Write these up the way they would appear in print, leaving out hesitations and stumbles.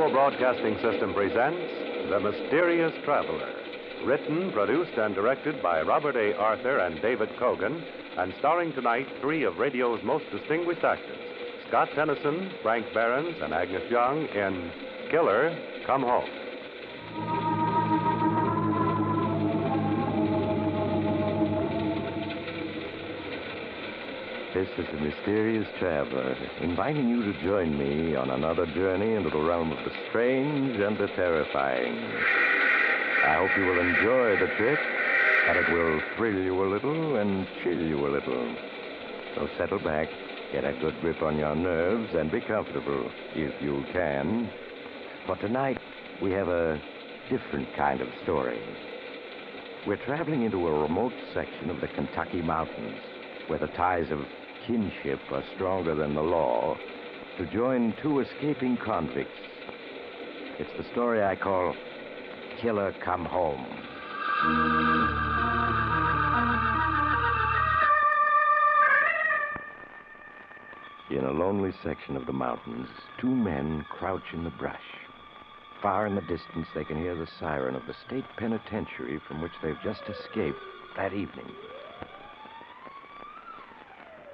Mutual Broadcasting System presents The Mysterious Traveler. Written, produced, and directed by Robert A. Arthur and David Cogan, and starring tonight three of radio's most distinguished actors, Scott Tennyson, Frank Behrens, and Agnes Young in Killer, Come Home. This is the Mysterious Traveler, inviting you to join me on another journey into the realm of the strange and the terrifying. I hope you will enjoy the trip, that it will thrill you a little and chill you a little. So settle back, get a good grip on your nerves, and be comfortable, if you can. For tonight, we have a different kind of story. We're traveling into a remote section of the Kentucky mountains, where the ties of kinship are stronger than the law, to join two escaping convicts. It's the story I call Killer Come Home. In a lonely section of the mountains, two men crouch in the brush. Far in the distance, they can hear the siren of the state penitentiary from which they've just escaped that evening.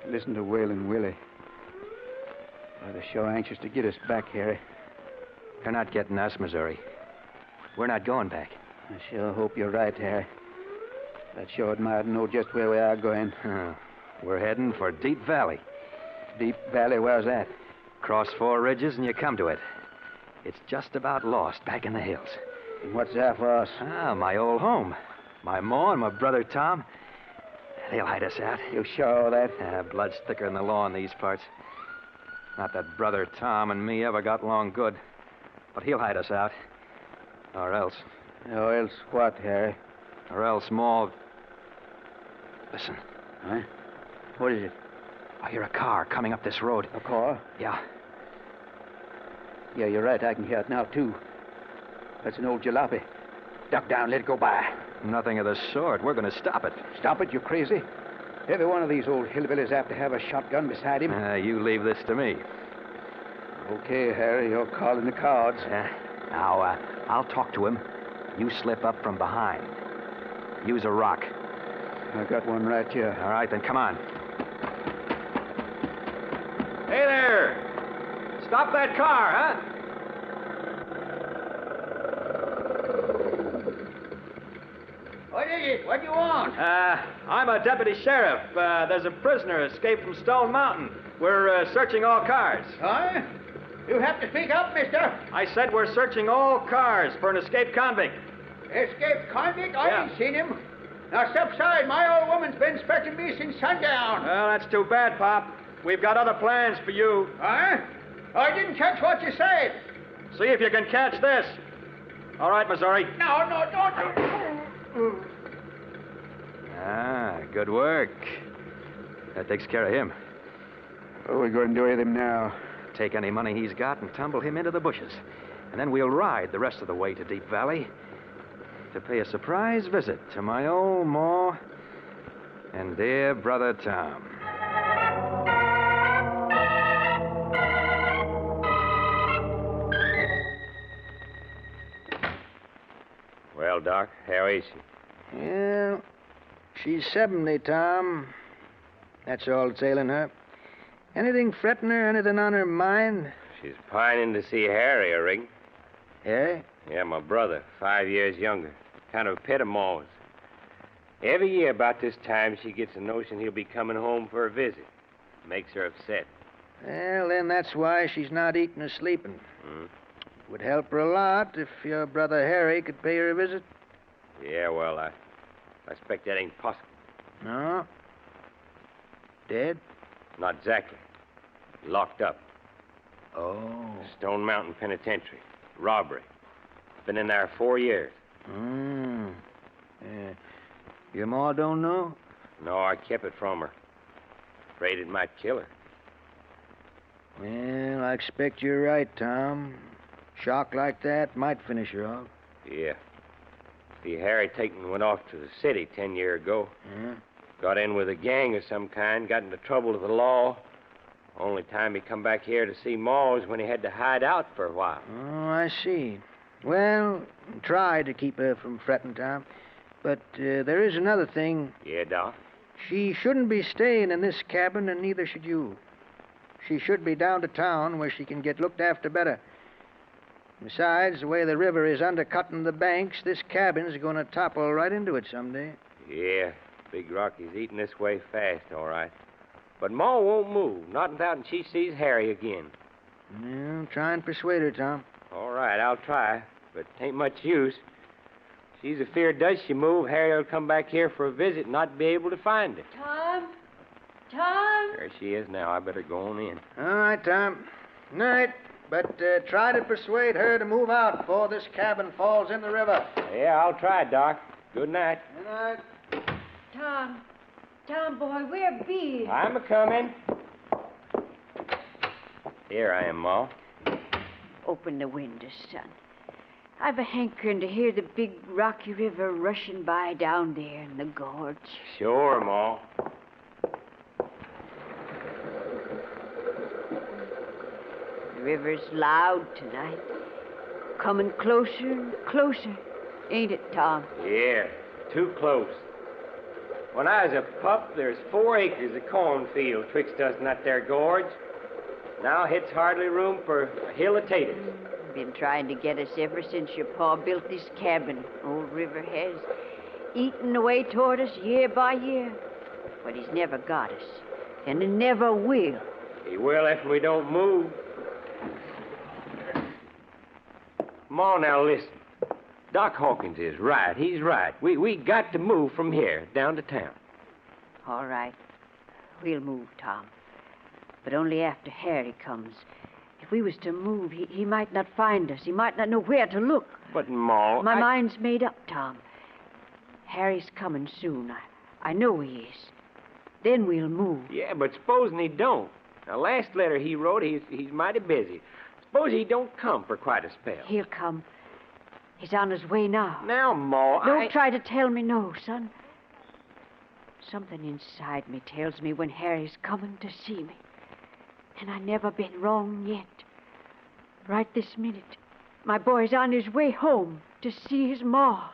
Listen to Waylon Willie. Well, they're sure anxious to get us back, Harry. They're not getting us, Missouri. We're not going back. I sure hope you're right, Harry. That sure admired to know just where we are going. We're heading for Deep Valley. Deep Valley, where's that? Cross four ridges and you come to it. It's just about lost back in the hills. And what's that for us? My old home. My ma and my brother Tom. They'll hide us out. You sure of that? Blood's thicker than the law in these parts. Not that brother Tom and me ever got along good. But he'll hide us out. Or else. Or else what, Harry? Or else Ma... Listen. Huh? What is it? I hear a car coming up this road. A car? Yeah. Yeah, you're right. I can hear it now, too. That's an old jalopy. Duck down, let it go by. Nothing of the sort. We're going to stop it. Stop it, you crazy? Every one of these old hillbillies have to have a shotgun beside him. You leave this to me. Okay, Harry, you're calling the cards. Now, I'll talk to him. You slip up from behind. Use a rock. I got one right here. All right, then come on. Hey there! Stop that car, huh? What is it? What do you want? I'm a deputy sheriff. There's a prisoner escaped from Stone Mountain. We're searching all cars. Huh? You have to speak up, mister. I said we're searching all cars for an escaped convict. Escaped convict? I ain't seen him. Now, step aside. My old woman's been expecting me since sundown. Well, that's too bad, Pop. We've got other plans for you. Huh? I didn't catch what you said. See if you can catch this. All right, Missouri. No, don't. Good work. That takes care of him. What are we going to do with him now? Take any money he's got and tumble him into the bushes. And then we'll ride the rest of the way to Deep Valley to pay a surprise visit to my old ma and dear brother Tom. Well, Doc, how is she? Well, she's 70, Tom. That's all that's ailing her. Anything fretting her? Anything on her mind? She's pining to see Harry, I reckon. Harry? Yeah, my brother, 5 years younger. Kind of a pet of Ma's. Every year about this time, she gets a notion he'll be coming home for a visit. Makes her upset. Well, then that's why she's not eating or sleeping. Would help her a lot if your brother Harry could pay her a visit. Yeah, well, I expect that ain't possible. No? Dead? Not exactly. Locked up. Oh. Stone Mountain Penitentiary. Robbery. Been in there 4 years. Your ma don't know? No, I kept it from her. Afraid it might kill her. Well, I expect you're right, Tom. Shock like that might finish her off. Yeah. See, Harry Tatum went off to the city 10 years ago. Yeah? Got in with a gang of some kind, got into trouble with the law. Only time he come back here to see Ma was when he had to hide out for a while. Oh, I see. Well, try to keep her from fretting, Tom. But there is another thing. Yeah, Doc? She shouldn't be staying in this cabin, and neither should you. She should be down to town where she can get looked after better. Besides, the way the river is undercutting the banks, this cabin's going to topple right into it someday. Yeah, Big Rocky's eating this way fast, all right. But Ma won't move, not until she sees Harry again. Well, try and persuade her, Tom. All right, I'll try, but it ain't much use. She's afeard does she move, Harry will come back here for a visit and not be able to find her. Tom? Tom? There she is now. I better go on in. All right, Tom. Night. But try to persuade her to move out before this cabin falls in the river. Yeah, I'll try, Doc. Good night. Good night. Tom. Tom, boy, where be? I'm a-coming. Here I am, Ma. Open the window, son. I've a hankering to hear the big rocky river rushing by down there in the gorge. Sure, Ma. The river's loud tonight. Coming closer and closer. Ain't it, Tom? Yeah, too close. When I was a pup, there's 4 acres of cornfield twixt us and that there gorge. Now it's hardly room for a hill of taters. Been trying to get us ever since your pa built this cabin, old River has. Eating away toward us year by year. But he's never got us. And he never will. He will if we don't move. Ma, now listen. Doc Hawkins is right. He's right. We got to move from here down to town. All right. We'll move, Tom. But only after Harry comes. If we was to move, he might not find us. He might not know where to look. But, Ma, My mind's made up, Tom. Harry's coming soon. I know he is. Then we'll move. Yeah, but supposing he don't. Now, last letter he wrote, he's mighty busy. Suppose he don't come for quite a spell. He'll come. He's on his way now. Now, Ma, Don't try to tell me no, son. Something inside me tells me when Harry's coming to see me. And I never been wrong yet. Right this minute, my boy's on his way home to see his ma.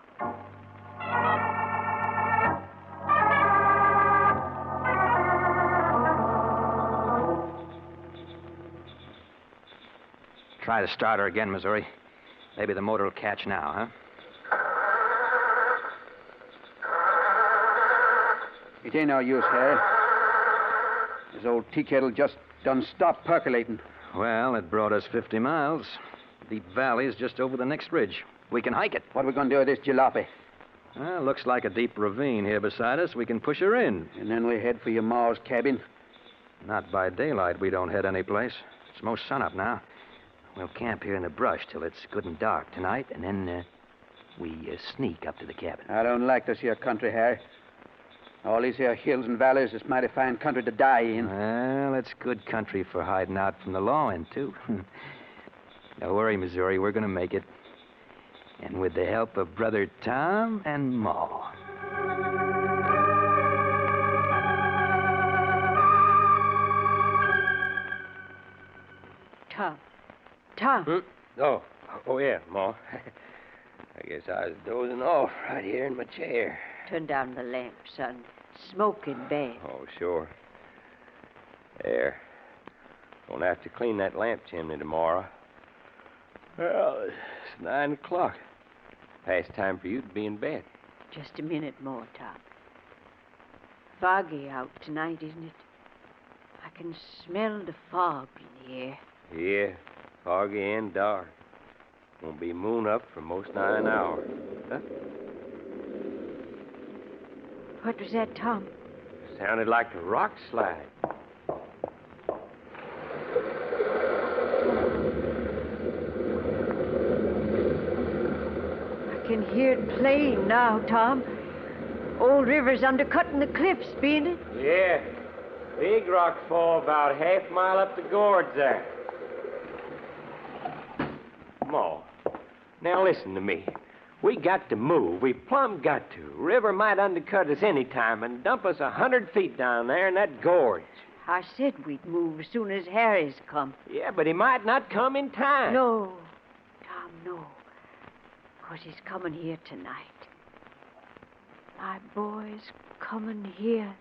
Try to start her again, Missouri. Maybe the motor will catch now, huh? It ain't no use, Harry. This old tea kettle just done stopped percolating. Well, it brought us 50 miles. Deep Valley is just over the next ridge. We can hike it. What are we going to do with this jalopy? Well, looks like a deep ravine here beside us. We can push her in. And then we head for your ma's cabin. Not by daylight. We don't head any place. It's most sunup now. We'll camp here in the brush till it's good and dark tonight, and then we sneak up to the cabin. I don't like this here country, Harry. All these here hills and valleys is mighty fine country to die in. Well, it's good country for hiding out from the law in, too. Don't worry, Missouri. We're going to make it. And with the help of Brother Tom and Ma. Tom. Oh, yeah, Ma. I guess I was dozing off right here in my chair. Turn down the lamp, son. Smoking bad. Oh, sure. There. Gonna have to clean that lamp chimney tomorrow. Well, it's 9 o'clock. Past time for you to be in bed. Just a minute more, Tom. Foggy out tonight, isn't it? I can smell the fog in the air. Yeah, foggy and dark. Won't be moon up for most 9 hours. Huh? What was that, Tom? Sounded like a rock slide. I can hear it playing now, Tom. Old River's undercutting the cliffs, beain't it? Yeah. Big rock fall about half mile up the gorge there. Ma, now listen to me. We got to move. We plumb got to. River might undercut us any time and dump us 100 feet down there in that gorge. I said we'd move as soon as Harry's come. Yeah, but he might not come in time. No, Tom, no. 'Cause he's coming here tonight. My boy's coming here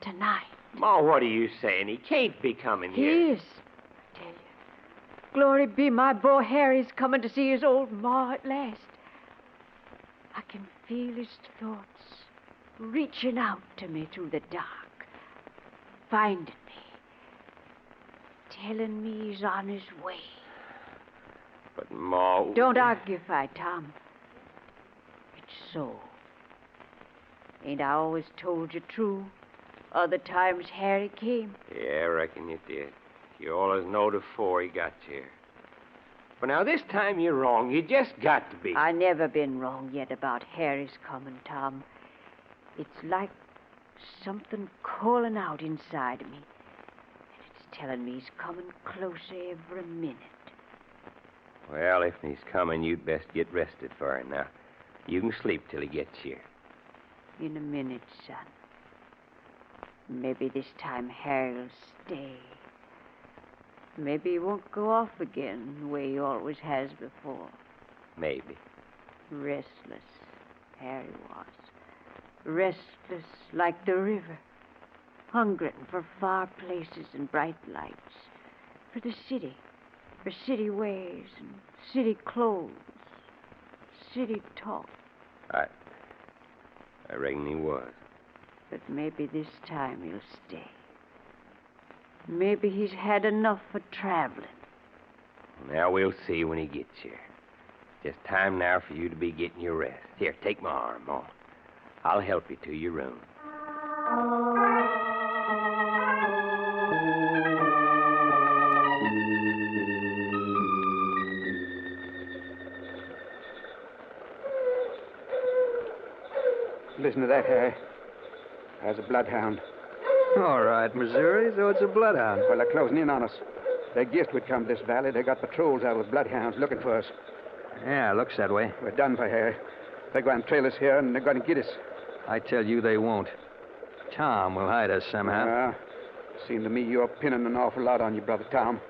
tonight. Ma, what are you saying? He can't be coming He here. is, I tell you. Glory be, my boy Harry's coming to see his old ma at last. I can feel his thoughts reaching out to me through the dark, finding me, telling me he's on his way. But, Ma... Don't argue, Tom. It's so. Ain't I always told you true? Other times Harry came. Yeah, I reckon you did. You always knowed before he got here. But now this time you're wrong. You just got to be. I never been wrong yet about Harry's coming, Tom. It's like something calling out inside of me. And it's telling me he's coming closer every minute. Well, if he's coming, you'd best get rested for him now. You can sleep till he gets here. In a minute, son. Maybe this time Harry'll stay. Maybe he won't go off again the way he always has before. Maybe. Restless, Harry was. Restless like the river. Hungering for far places and bright lights. For the city. For city ways and city clothes. City talk. I reckon he was. But maybe this time he'll stay. Maybe he's had enough of traveling. Now we'll see when he gets here. Just time now for you to be getting your rest. Here, take my arm, Ma. I'll help you to your room. Listen to that, Harry. There's a bloodhound. All right, Missouri, so it's a bloodhound. Well, they're closing in on us. They guessed we'd come to this valley. They got patrols out with bloodhounds looking for us. Yeah, looks that way. We're done for, Harry. They're going to trail us here, and they're going to get us. I tell you they won't. Tom will hide us somehow. Seemed to me you're pinning an awful lot on you, Brother Tom.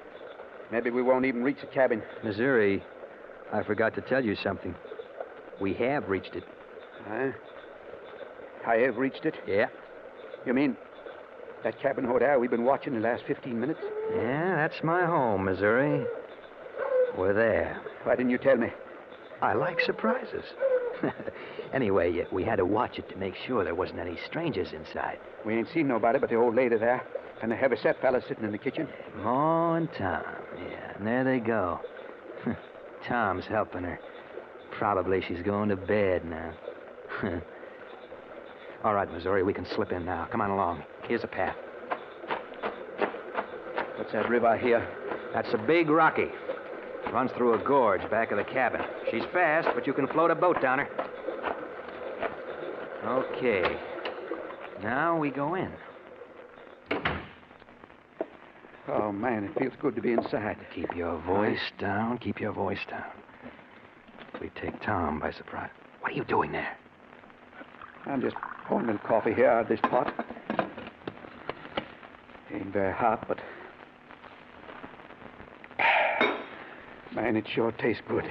Maybe we won't even reach the cabin. Missouri, I forgot to tell you something. We have reached it. Huh? I have reached it? Yeah. You mean that cabin over there we've been watching the last 15 minutes? Yeah, that's my home, Missouri. We're there. Why didn't you tell me? I like surprises. Anyway, we had to watch it to make sure there wasn't any strangers inside. We ain't seen nobody but the old lady there and the heavy-set fella sitting in the kitchen. Ma and Tom, yeah, and there they go. Tom's helping her. Probably she's going to bed now. All right, Missouri, we can slip in now. Come on along. Here's a path. What's that river I hear? That's a big Rocky. Runs through a gorge back of the cabin. She's fast, but you can float a boat down her. Okay. Now we go in. Oh, man, it feels good to be inside. Keep your voice down. Keep your voice down. We take Tom by surprise. What are you doing there? I'm just pouring a little coffee here out of this pot. Ain't very hot, but... Man, it sure tastes good.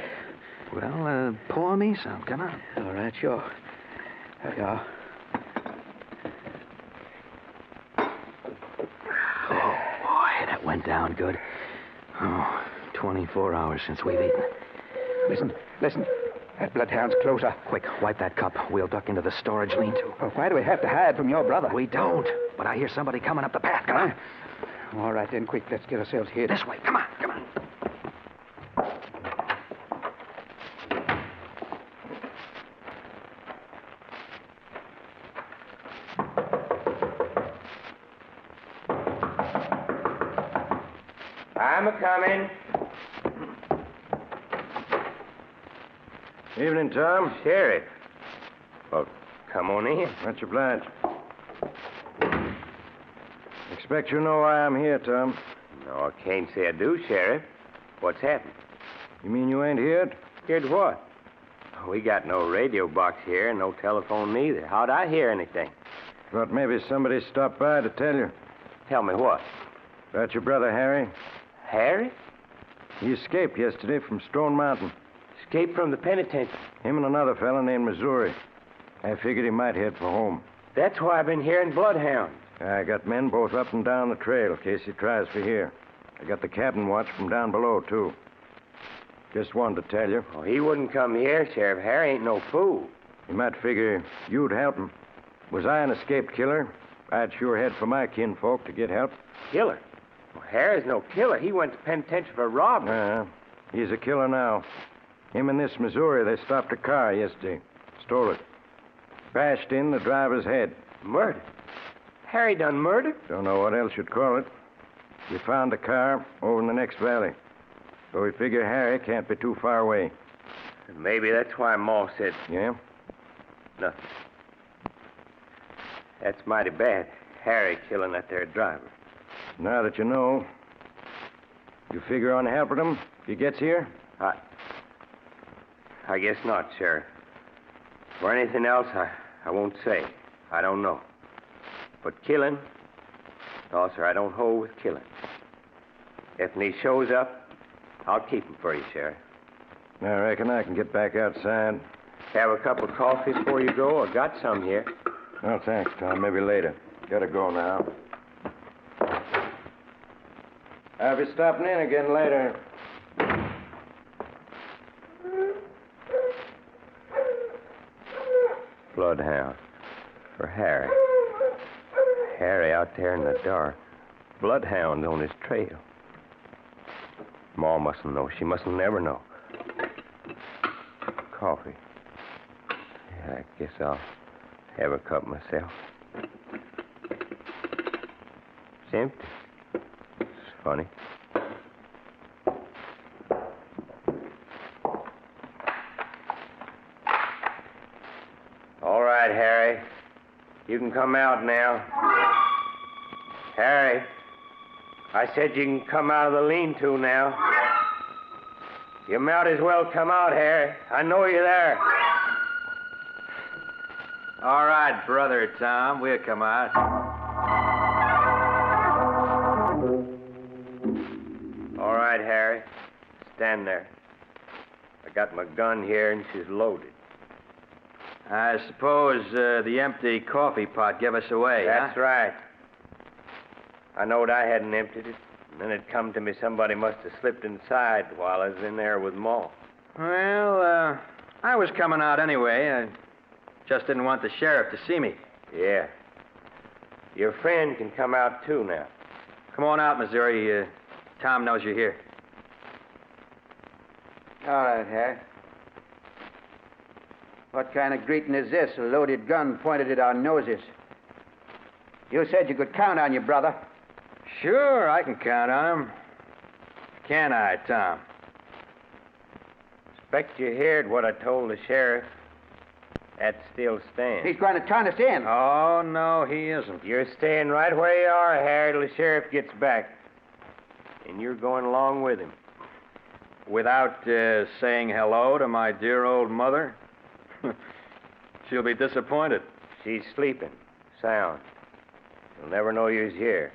Well, pour me some. Come on. All right, sure. There you are. Oh, boy, that went down good. 24 hours since we've eaten. Listen. That bloodhound's closer. Quick, wipe that cup. We'll duck into the storage lean-to. Well, why do we have to hide from your brother? We don't. But I hear somebody coming up the path. Come on. All right, then, quick. Let's get ourselves hid. This way. Come on. I'm a-coming. Evening, Tom. Sheriff. Well, come on in. Much obliged. Expect you know why I'm here, Tom. No, I can't say I do, Sheriff. What's happened? You mean you ain't here? Heard what? We got no radio box here and no telephone neither. How'd I hear anything? Thought maybe somebody stopped by to tell you. Tell me what? About your brother, Harry. Harry? He escaped yesterday from Stone Mountain. Escaped from the penitentiary. Him and another fella named Missouri. I figured he might head for home. That's why I've been hearing bloodhounds. I got men both up and down the trail in case he tries for here. I got the cabin watch from down below, too. Just wanted to tell you. Oh, he wouldn't come here, Sheriff. Harry ain't no fool. You might figure you'd help him. Was I an escaped killer, I'd sure head for my kinfolk to get help. Killer? Well, Harry's no killer. He went to penitentiary for robbery. He's a killer now. Him and this Missouri, they stopped a car yesterday. Stole it. Bashed in the driver's head. Murder? Harry done murder? Don't know what else you'd call it. We found the car over in the next valley. So we figure Harry can't be too far away. Maybe that's why Ma said... Yeah? Nothing. That's mighty bad. Harry killing that there driver. Now that you know, you figure on helping him if he gets here? I guess not, Sheriff. For anything else, I won't say. I don't know. But killing? No, sir, I don't hold with killing. If he shows up, I'll keep him for you, Sheriff. I reckon I can get back outside. Have a cup of coffee before you go? I got some here. Oh, thanks, Tom. Maybe later. Gotta go now. I'll be stopping in again later. Bloodhound. For Harry. Harry out there in the dark. Bloodhound on his trail. Ma mustn't know. She mustn't never know. Coffee. Yeah, I guess I'll have a cup myself. It's empty. It's funny. All right, Harry. You can come out now. Harry, I said you can come out of the lean-to now. You might as well come out, Harry. I know you're there. All right, Brother Tom, we'll come out. All right, Harry. Stand there. I got my gun here, and she's loaded. I suppose the empty coffee pot gave us away, That's right. I knowed I hadn't emptied it. And then it come to me somebody must have slipped inside while I was in there with Ma. Well, I was coming out anyway. I just didn't want the sheriff to see me. Yeah. Your friend can come out, too, now. Come on out, Missouri. Tom knows you're here. All right, Harry. What kind of greeting is this? A loaded gun pointed at our noses. You said you could count on your brother. Sure, I can count on him. Can I, Tom? Expect you heard what I told the sheriff. That still stands. He's going to turn us in. Oh, no, he isn't. You're staying right where you are, Harry, till the sheriff gets back. And you're going along with him. Without saying hello to my dear old mother? She'll be disappointed. She's sleeping. Sound. She'll never know you're here.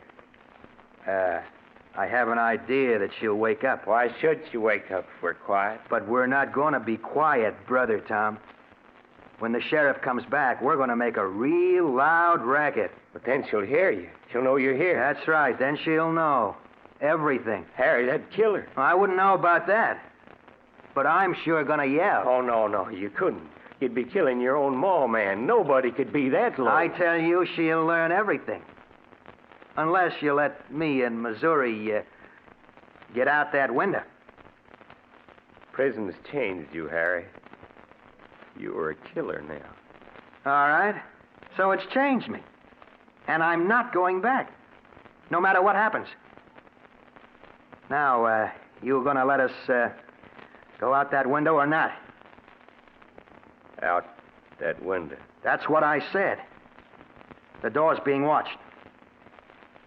I have an idea that she'll wake up. Why should she wake up if we're quiet? But we're not going to be quiet, Brother Tom. When the sheriff comes back, we're going to make a real loud racket. But then she'll hear you. She'll know you're here. That's right. Then she'll know. Everything. Harry, that'd kill her. I wouldn't know about that. But I'm sure going to yell. Oh, no, you couldn't. You'd be killing your own ma, man. Nobody could be that low. I tell you, she'll learn everything. Unless you let me and Missouri get out that window. Prison's changed you, Harry. You are a killer now. All right. So it's changed me. And I'm not going back. No matter what happens. Now, you going to let us go out that window or not? Out that window. That's what I said. The door's being watched.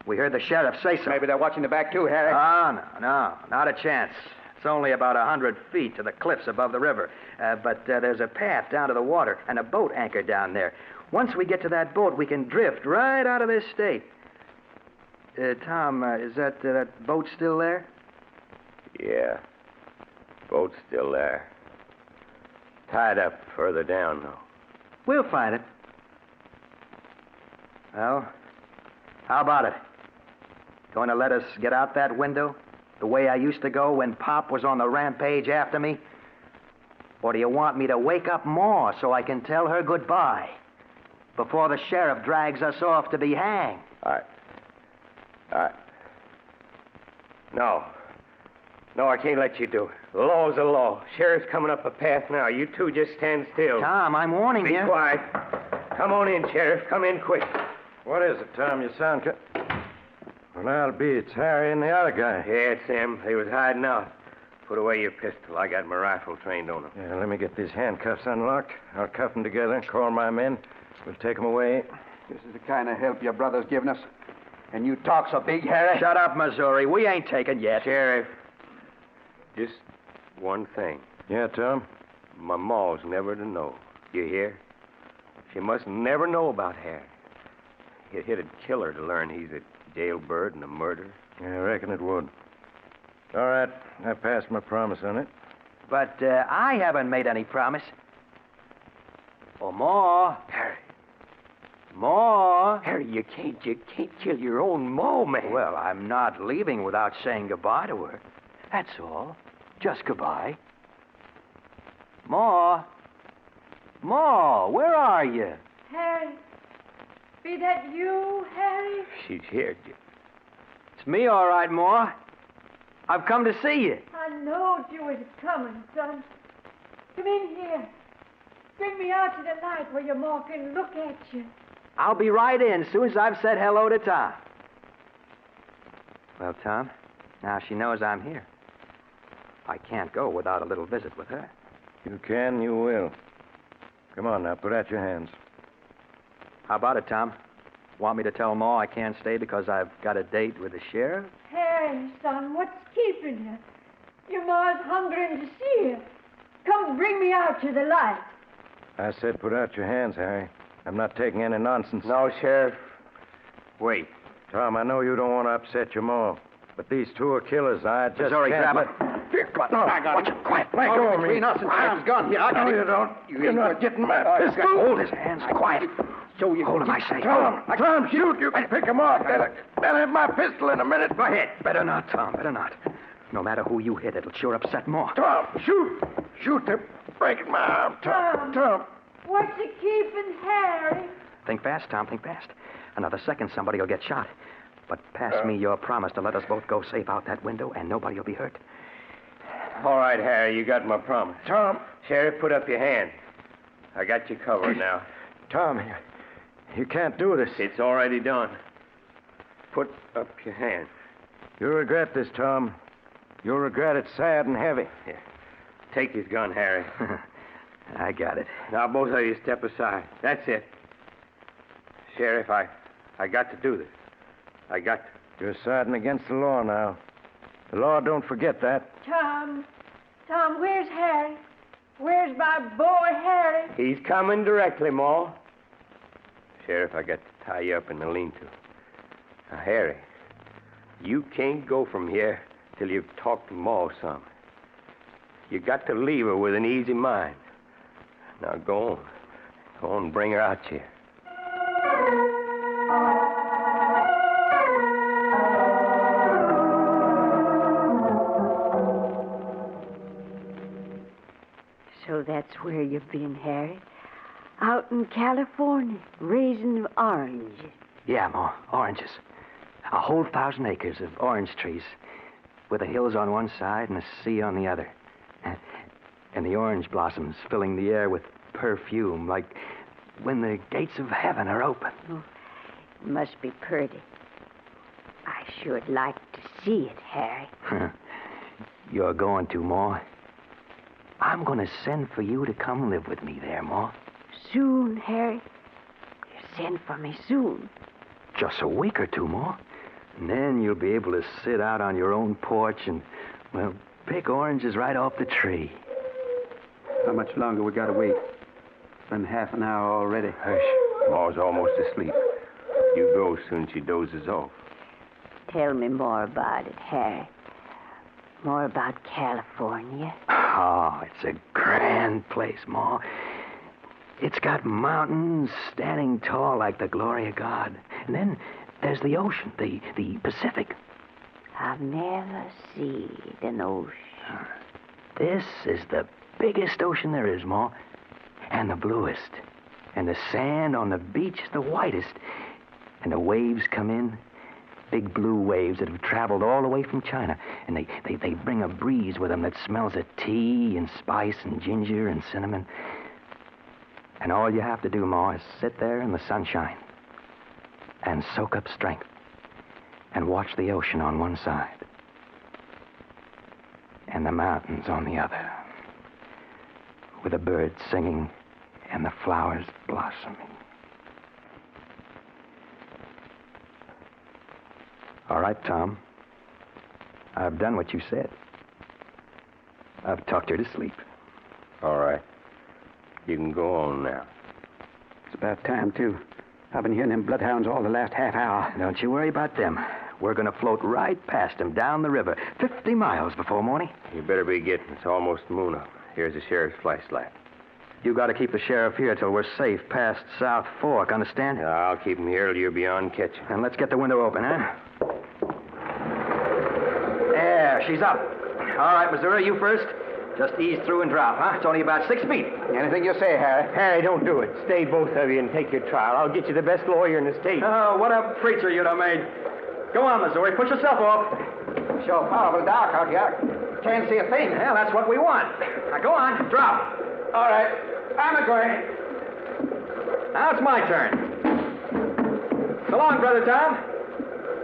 We heard the sheriff say so. Maybe they're watching the back, too, Harry. Oh, no, not a chance. It's only about 100 feet to the cliffs above the river. But there's a path down to the water and a boat anchored down there. Once we get to that boat, we can drift right out of this state. Tom, is that boat still there? Yeah. Boat's still there. Tied up further down, though. We'll find it. Well, how about it? Going to let us get out that window the way I used to go when Pop was on the rampage after me? Or do you want me to wake up Ma so I can tell her goodbye before the sheriff drags us off to be hanged? No, I can't let you do it. The law's the law. Sheriff's coming up a path now. You two just stand still. Tom, I'm warning Be you. quiet. Come on in, Sheriff. Come in quick. What is it, Tom? You sound... Well, I'll be. It's Harry and the other guy. Yeah, it's them. They was hiding out. Put away your pistol. I got my rifle trained on them. Yeah, let me get these handcuffs unlocked. I'll cuff them together, call my men. We'll take them away. This is the kind of help your brother's giving us. And you talk so big, Harry. Shut up, Missouri. We ain't taken yet. Sheriff, just one thing. Yeah, Tom? My ma's never to know. You hear? She must never know about Harry. It'd kill her to learn he's a jailbird and a murderer. Yeah, I reckon it would. All right, I passed my promise on it. But I haven't made any promise. Oh, Ma. Harry. Ma. Harry, you can't kill your own ma, man. Well, I'm not leaving without saying goodbye to her. That's all. Just goodbye. Ma. Ma, where are you? Harry, be that you, Harry? She's here. It's me, all right, Ma. I've come to see you. I knowed you was coming, son. Come in here. Bring me out to the light where your ma can look at you. I'll be right in as soon as I've said hello to Tom. Well, Tom, now she knows I'm here. I can't go without a little visit with her. You can, you will. Come on now, put out your hands. How about it, Tom? Want me to tell Ma I can't stay because I've got a date with the sheriff? Harry, son, what's keeping you? Your ma's hungering to see you. Come bring me out to the light. I said put out your hands, Harry. I'm not taking any nonsense. No, Sheriff. Wait. Tom, I know you don't want to upset your ma, but these two are killers. I just Missouri, can't grab let... it. No, I got it. Quiet. Let go of me. Between us and Tom's gun. Yeah, I got No, it. you don't. You're not getting my pistol. Hold his hands. Quiet. So you Hold him, I say. Tom, shoot. You can pick him off. They'll have my pistol in a minute. Go ahead. Better not, Tom. Better not. No matter who you hit, it'll sure upset Ma. Tom, shoot. Shoot. They're breaking my arm. Tom. What's it keeping Harry? Think fast, Tom. Think fast. Another second, somebody will get shot. But pass me your promise to let us both go safe out that window, and nobody will be hurt. All right, Harry, you got my promise. Tom. Sheriff, put up your hand. I got you covered now. Tom, you can't do this. It's already done. Put up your hand. You'll regret this, Tom. You'll regret it sad and heavy. Here. Take his gun, Harry. I got it. Now, both of you step aside. That's it. Sheriff, I got to do this. I got to. You're siding against the law now. The law don't forget that. Tom, where's Harry? Where's my boy Harry? He's coming directly, Ma. Sheriff, I got to tie you up in the lean-to. Now, Harry, you can't go from here till you've talked to Ma some. You got to leave her with an easy mind. Now, go on. Go on and bring her out here. So that's where you've been, Harry. Out in California, raising oranges. Yeah, Ma. Oranges. A whole 1,000 acres of orange trees with the hills on one side and the sea on the other. And the orange blossoms filling the air with perfume like when the gates of heaven are open. Oh, it must be pretty. I should like to see it, Harry. You're going to, Ma. I'm going to send for you to come live with me there, Ma. Soon, Harry. You send for me soon. Just a week or two, Ma. And then you'll be able to sit out on your own porch and, well, pick oranges right off the tree. How much longer we got to wait? It's been half an hour already. Hush. Ma's almost asleep. You go as soon as she dozes off. Tell me more about it, Harry. More about California. Oh, it's a grand place, Ma. It's got mountains standing tall like the glory of God. And then there's the ocean, the Pacific. I've never seen an ocean. This is the biggest ocean there is, Ma. And the bluest. And the sand on the beach is the whitest. And the waves come in. Big blue waves that have traveled all the way from China. And they bring a breeze with them that smells of tea and spice and ginger and cinnamon. And all you have to do, Ma, is sit there in the sunshine and soak up strength and watch the ocean on one side and the mountains on the other, with the birds singing and the flowers blossoming. All right, Tom. I've done what you said. I've talked her to sleep. All right. You can go on now. It's about time, too. I've been hearing them bloodhounds all the last half hour. Don't you worry about them. We're going to float right past them down the river, 50 miles before morning. You better be getting. It's almost moon up. Here's the sheriff's flashlight. You got to keep the sheriff here till we're safe past South Fork, understand? Yeah, I'll keep him here till you're beyond catching. And let's get the window open, huh? There, she's up. All right, Missouri, you first. Just ease through and drop, huh? It's only about 6 feet. Anything you say, Harry. Harry, don't do it. Stay, both of you, and take your trial. I'll get you the best lawyer in the state. Oh, what a preacher you'd have made. Go on, Missouri. Put yourself off. Sure powerful dark out here. Can't see a thing. Well, that's what we want. Now, go on. Drop. All right. I'm going. Now it's my turn. So long, Brother Tom.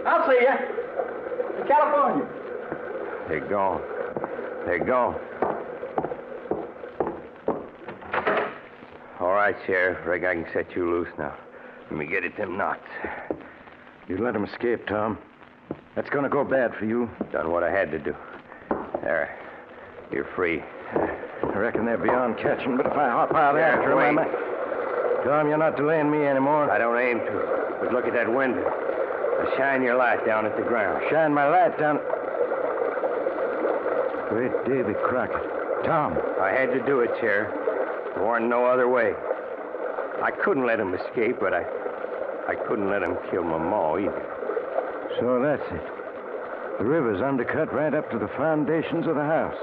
I'll see you. In California. They're gone. They're gone. All right, Sheriff. Reckon I can set you loose now. Let me get at them knots. You let him escape, Tom. That's going to go bad for you. Done what I had to do. There. You're free. I reckon they're beyond catching, but if I hop out after him, I wait. might... Tom, you're not delaying me anymore. I don't aim to. But look at that window. Now shine your light down at the ground. Shine my light down... Great Davy Crockett. Tom. I had to do it, Sheriff. There wasn't no other way. I couldn't let him escape, but I couldn't let him kill my ma either. So that's it. The river's undercut right up to the foundations of the house.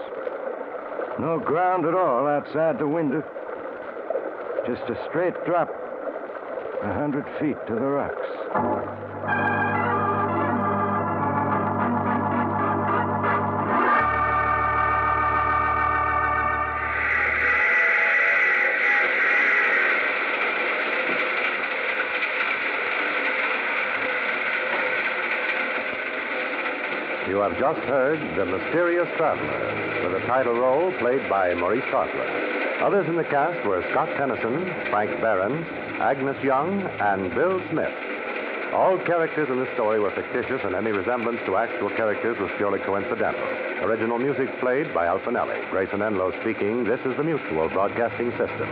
No ground at all outside the window. Just a straight drop, 100 feet to the rocks. You have just heard The Mysterious Traveler, with a title role played by Maurice Tartler. Others in the cast were Scott Tennyson, Frank Behrens, Agnes Young, and Bill Smith. All characters in this story were fictitious, and any resemblance to actual characters was purely coincidental. Original music played by Alfinelli. Grayson Enlow speaking. This is the Mutual Broadcasting System.